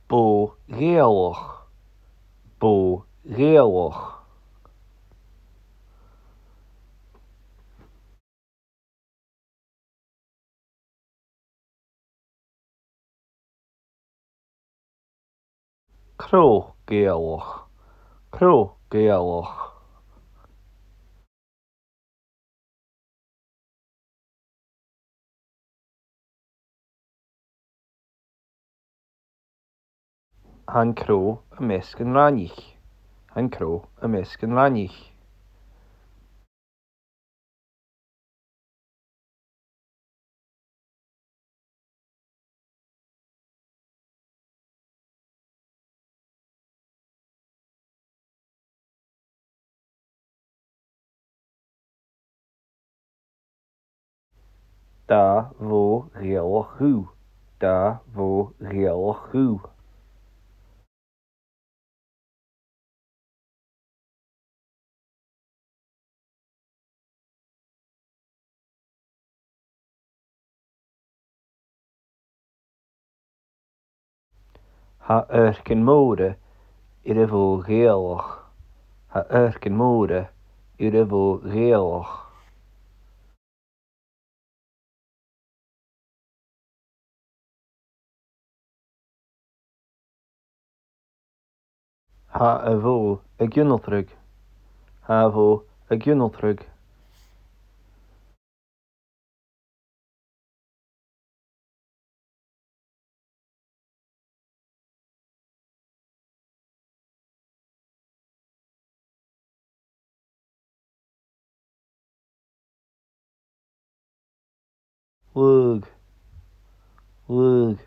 Bóghealach, bóghealach. Cróghealach, cróghealach. An cró ymysg yn rannich. An cró ymysg yn rannich. Da bóghealach hú. Da bóghealach hú. Ha urcin móra ar a bóghealach. Ha urcin móra ar a bóghealach. Ha a bhó a gcionoltrug. Ha bhó a gcionoltrug. Lug, lug.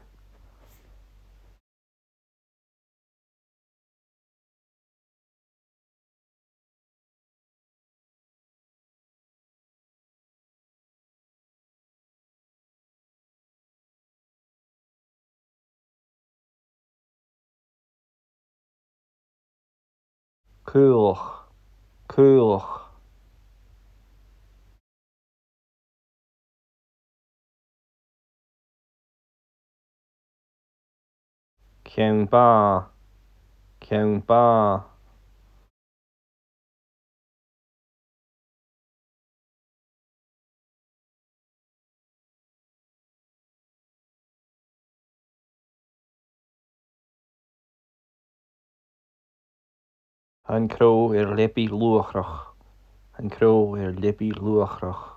Cúlach, cúlach. Ceann bá, ceann bá. An cró ar lipí luachrach. An cró ar lipí luachrach.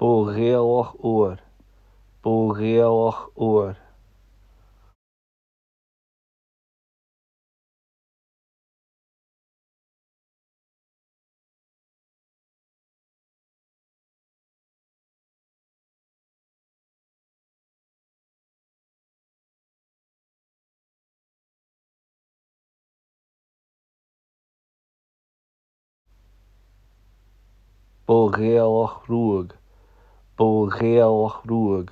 Bóghealach uair, bóghealach uair. Bóghealach rúig, bóghealach rúig.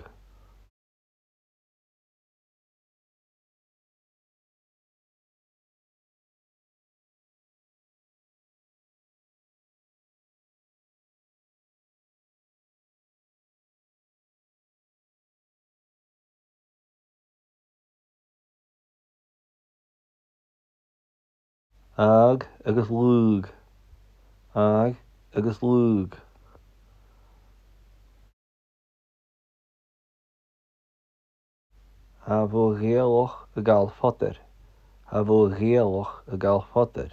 Ag agus lúg, ag agus lúg. Ha bóghealach a gcaill fotar. Ha bóghealach a gcaill fotar.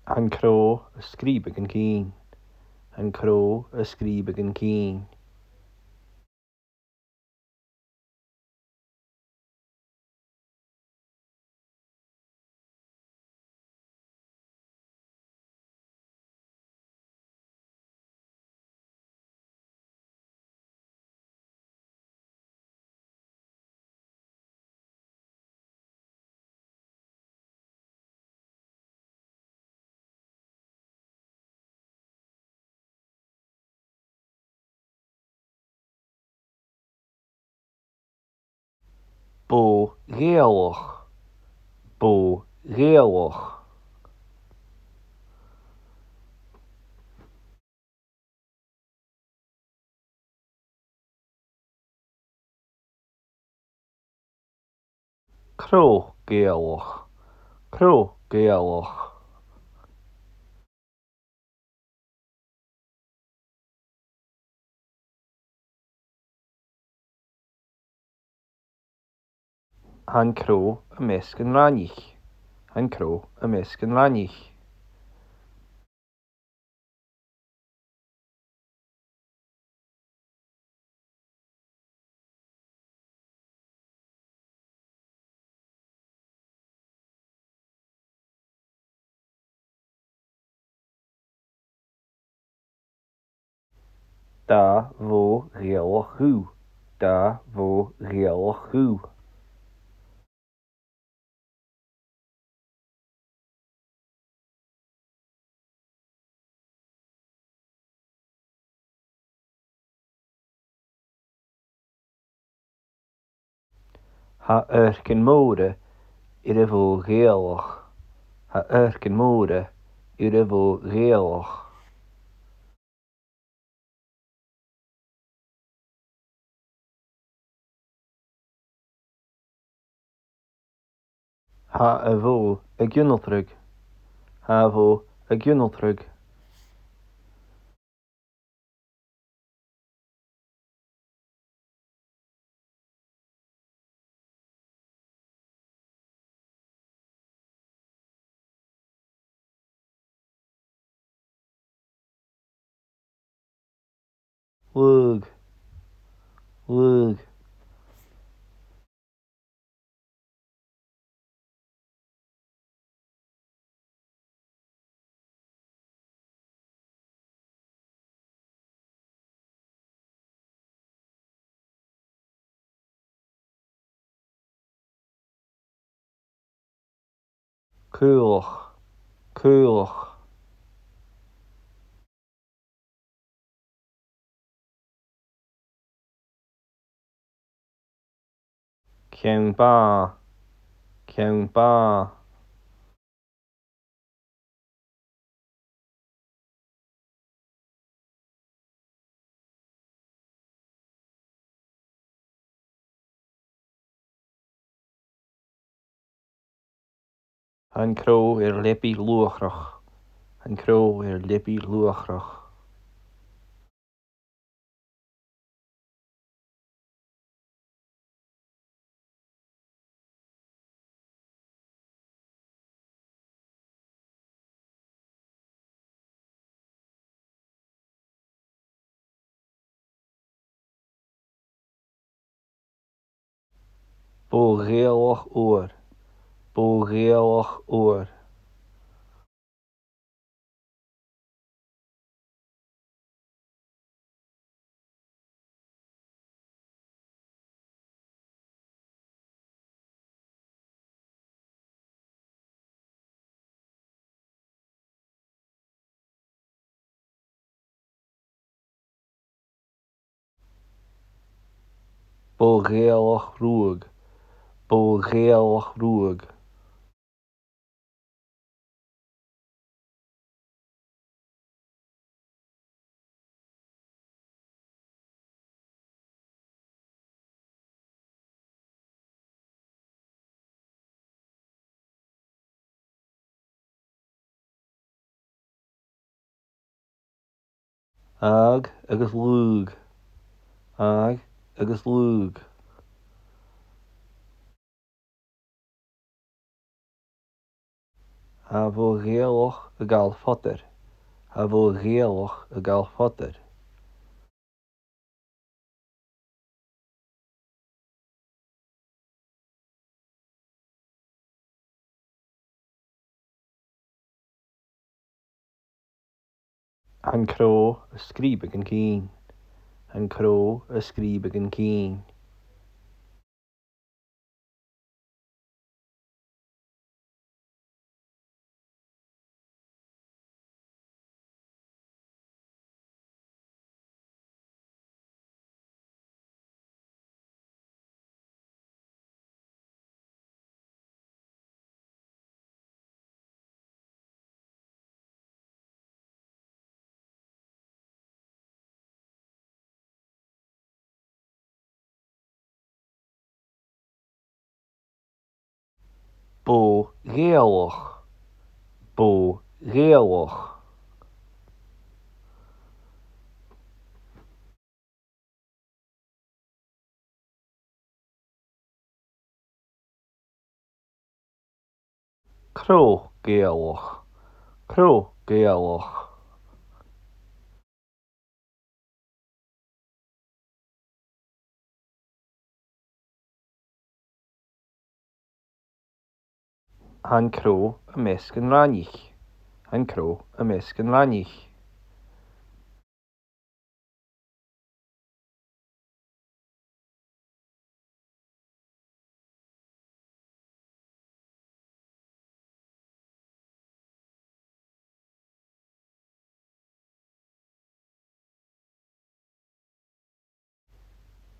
An cró a scríobh an cín. An cró a scríobh an cín. Bóghealach. Bóghealach. Cróghealach. Cróghealach. An cró ymysg yn rannich. An cró ymysg yn rannich. Da bóghealach hú. Da bóghealach hú. Ha yrcyn móra i'r bóghealach. Ha yrcyn móra i'r bóghealach. Ha a bhó a gcionoltrug. Ha bhó a gcionoltrug. Lug. Lug. Cúlach. Cúlach. Ceann baa. Ceann baa. An cró ar lepi luachrach. An cró ar lepi luachrach. Bóghealach uair. Bóghealach uair. Bóghealach rúig. Bóghealach rúig. Ag agus lúg. Ag agus lúg. Ha bóghealach a gcaill fotar. Ha bóghealach a gcaill fotar. An cró a scríobh an cín. An cró a scríobh an cín. Bó réalach. Bó réalach. Cró géalach. Cró géalach. An cró ymysg yn rannich. An cró ymysg yn rannich.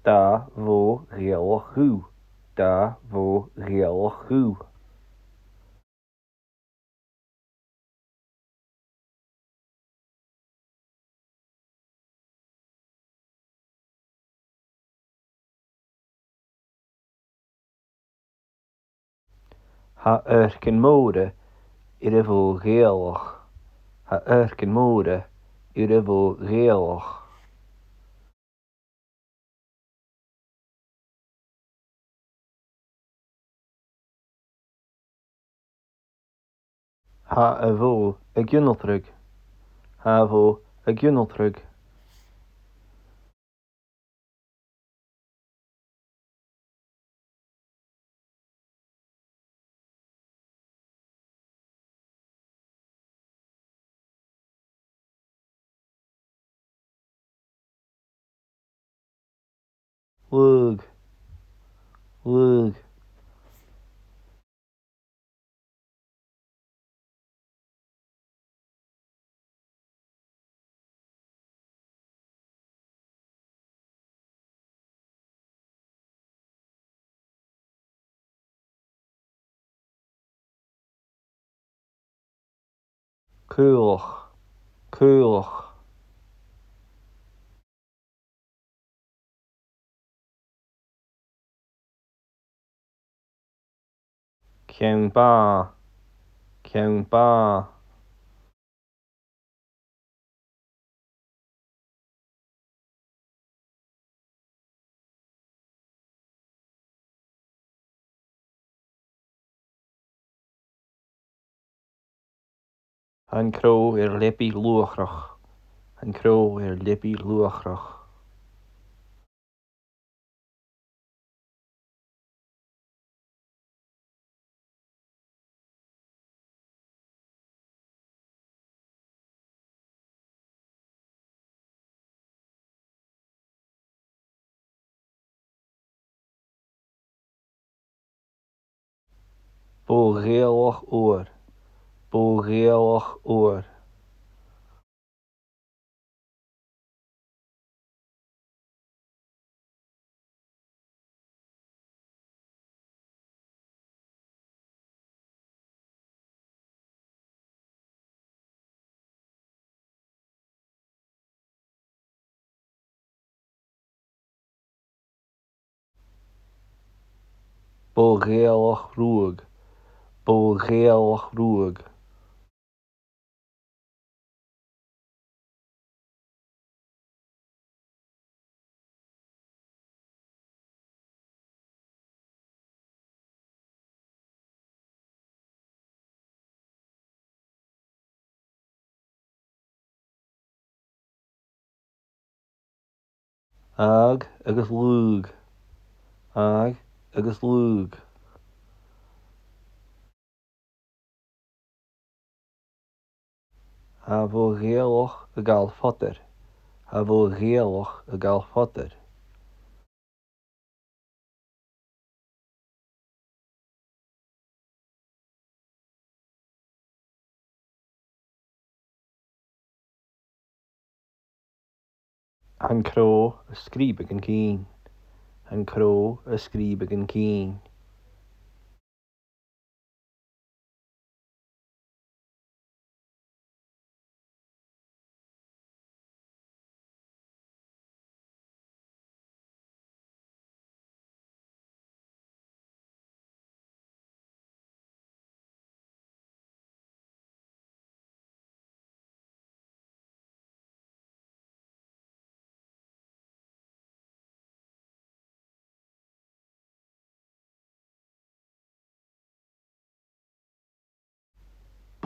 Da bhó réalach thú. Da bhó réalach thú. Ha urcin móra ar a bhó réalach. Ha urcin móra ar a bhó réalach. Ha a bhó a gcionoltrug. Ha bhó a gcionoltrug. Lug. Lug. Coolach. Coolach. Ceann ba. Ceann ba. An cró ar lipí luachrach. An cró ar lipí luachrach. Bó réalach uair. Bó réalach uair. Bó réalach rúig. Bó réalach rúig. Ag agus lúg. Ag agus lúg. Ha bhó réalach a gcaill fotar. Ha bhó réalach a gcaill fotar. An cró a scríobh an cín. An cró a scríobh an cín.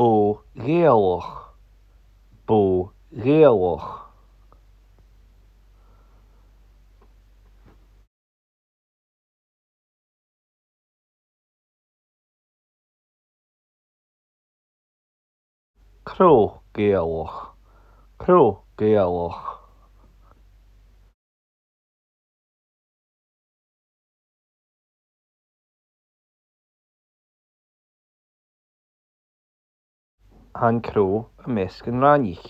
bógéalach, bógéalach. Crógéalach, crógéalach. An cró ymysg yn rannich.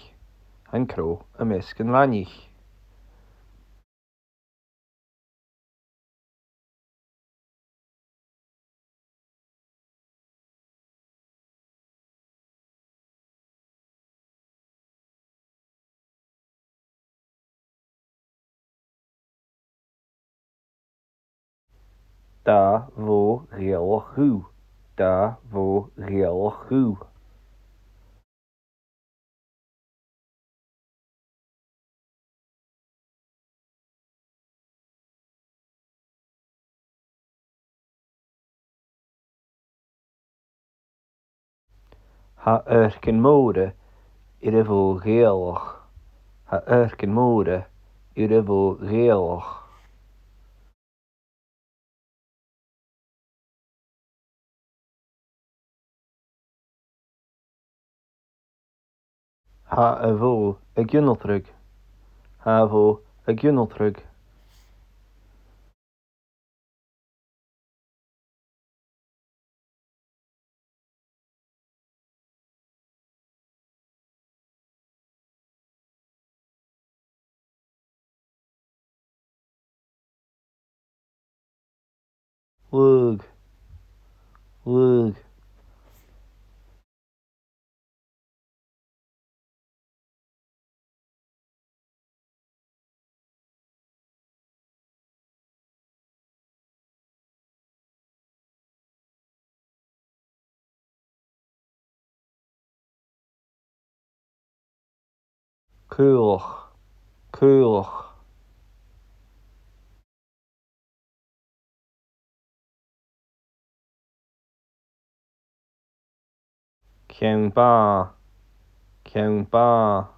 An cró ymysg yn rannich. Da bógéalach hú. Da bógéalach hú. Ha urcin móra ar a bógéalach. Ha urcin móra ar a bógéalach. Ha a bhó a gcionoltrug. Ha bhó a gcionoltrug. Lug, lug. Cúlach, cúlach. Ceann bá, ceann bá.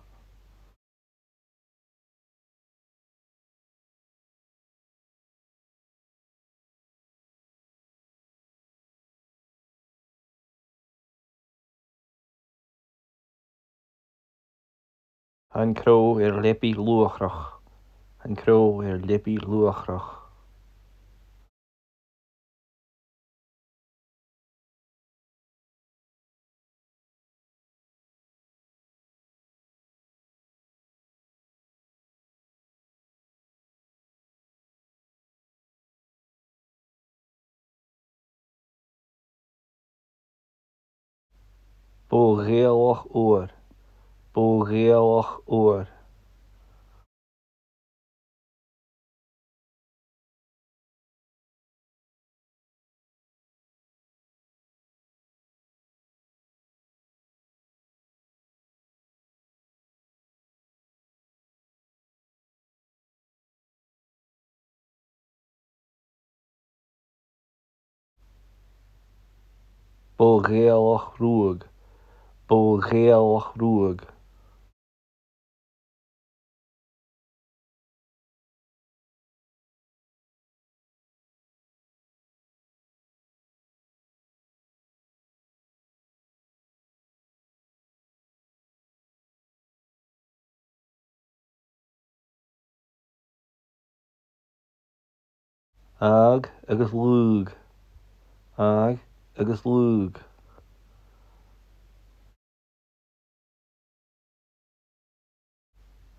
An cró ar lipí luachrach. An cró ar lipí luachrach. Bógéalach uair, bógéalach uair. Bógéalach rúig, bógéalach rúig. Ag agus lúg, ag agus lúg.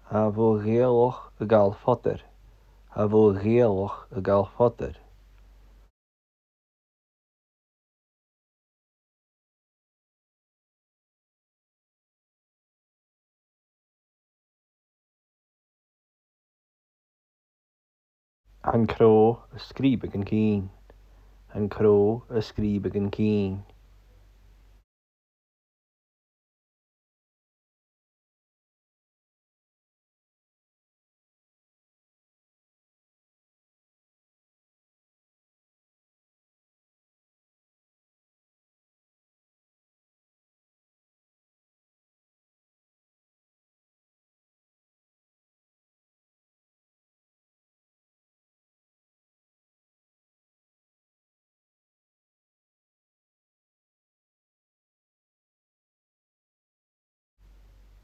Ha bógéalach a gcaill fotar. Ha bógéalach a gcaill fotar. An cró a scríobh an cín. An cró a scríobh an cín.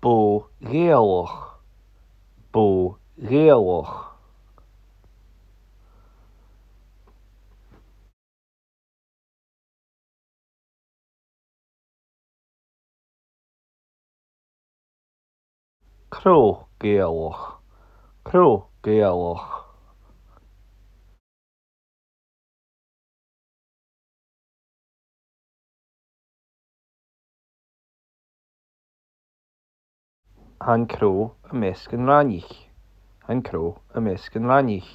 Bó réalach. Bó réalach. Cró géalach. Cró géalach. An cró ymysg yn rannich. An cró ymysg yn rannich.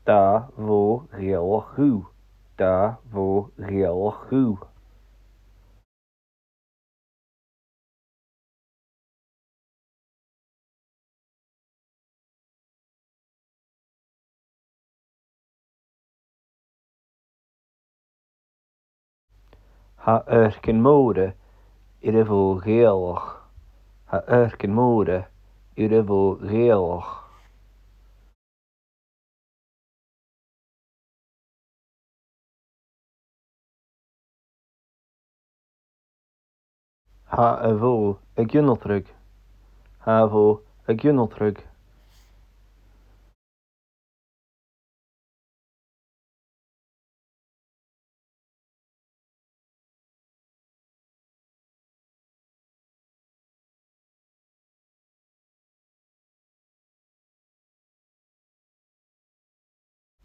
Da bhó réalach thú. Da bhó réalach thú. Tá oircin móra ar a bhó réalach. Tá oircin móra ar a bhó réalach. Tá a bhó a gcionoltrug. Tá a bhó a gcionoltrug.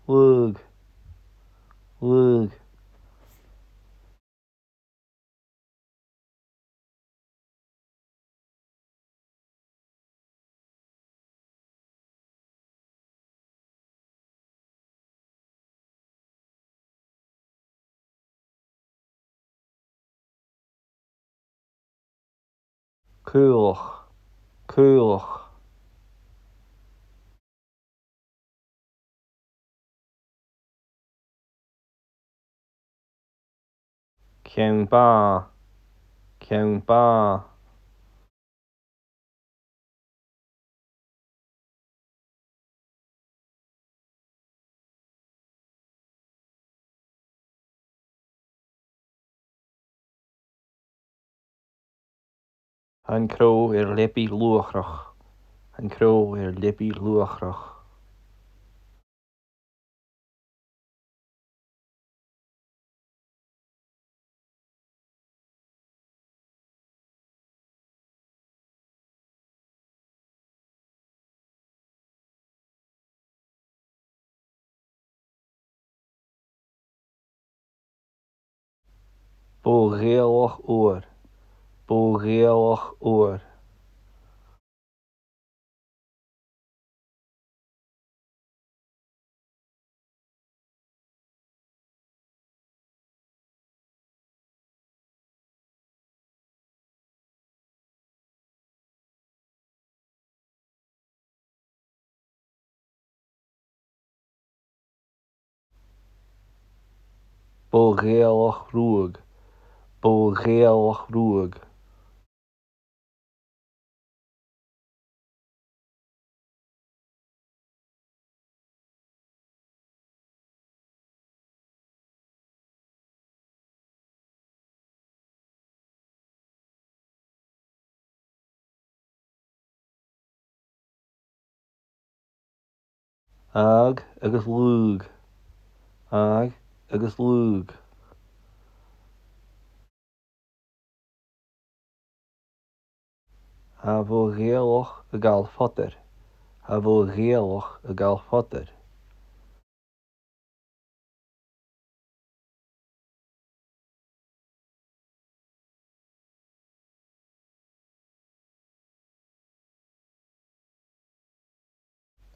Lug. Lug. Cúlach. Cúlach. Ceann bá. Ceann bá. An cró ar lepi luachrach. An cró ar lepi luachrach. Bó réalach uair. Bó réalach uair. Bó réalach rúig. Bó réalach rúig. Ag agus lúg. Ag agus lúg. Tá bhó réalach a gcaill fotar. Tá bhó réalach a gcaill fotar.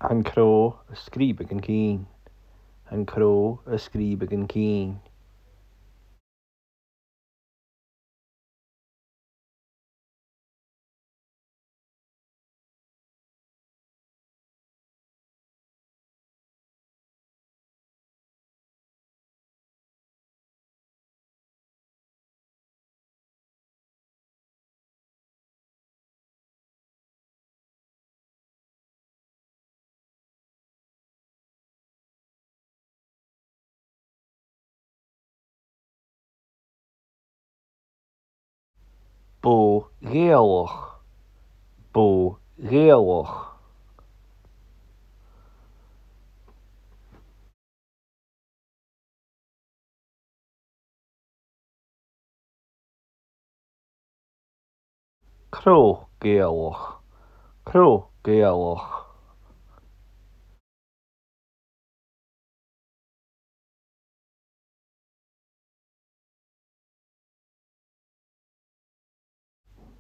An cró a scríobh an cín. An cró a scríobh an cín. Bó réalach. Bó réalach. Cró géalach. Cró géalach.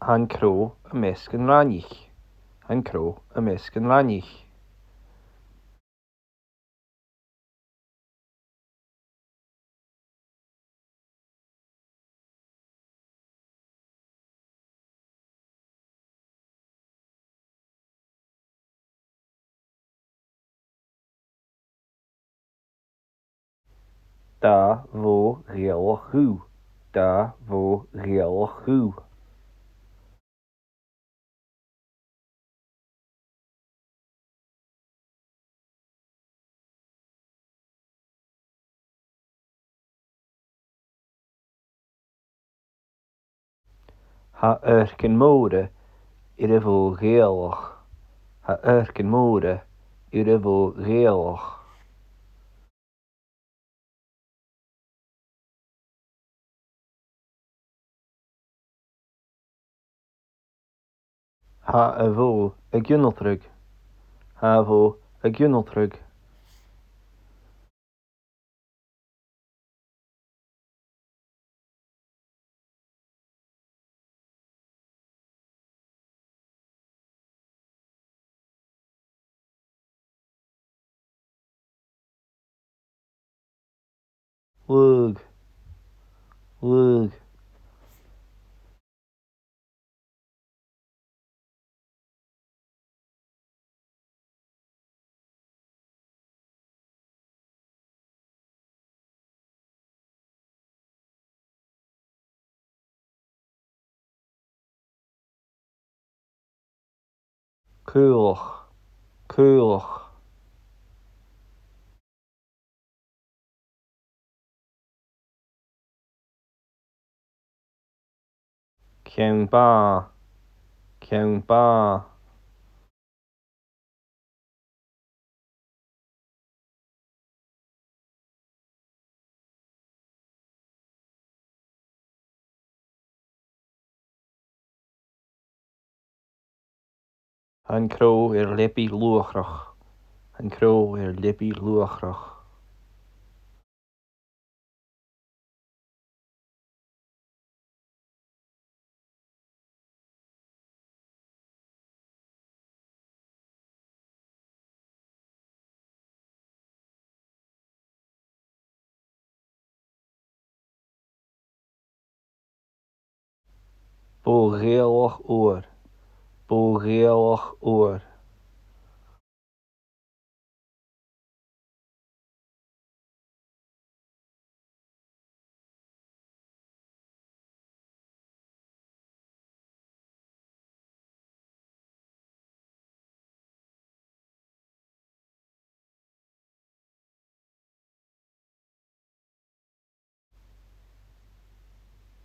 Han cró ymysg yn rannich. Han cró ymysg yn rannich. Da fó réalach hú. Da fó réalach hú. Ha urcin móra ar a bhó réalach. Ha urcin móra ar a bhó réalach. Ha a bhó a gcionoltrug. Ha bhó a gcionoltrug. Lug. Lug. Coolach. Coolach. Ceann ba. Ceann ba. An cró ar lipi luachrach. An cró ar lipi luachrach. Bó réalach uair. Bó réalach uair.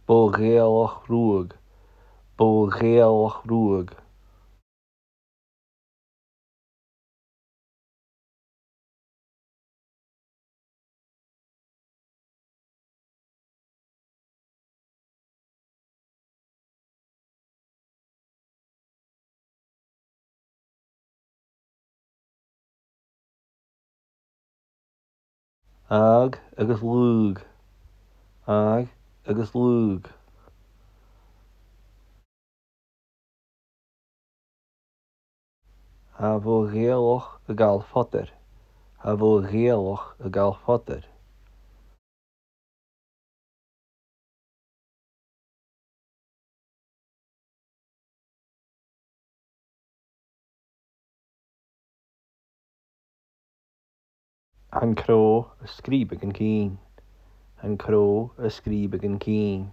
Bó réalach rúig. Bó réalach rúig. Ag agus lúg. Ag agus lúg. Ha bhó réalach a gcaill fotar. Ha bhó réalach a gcaill fotar. An cró a scríobh an cín. An cró a scríobh an cín.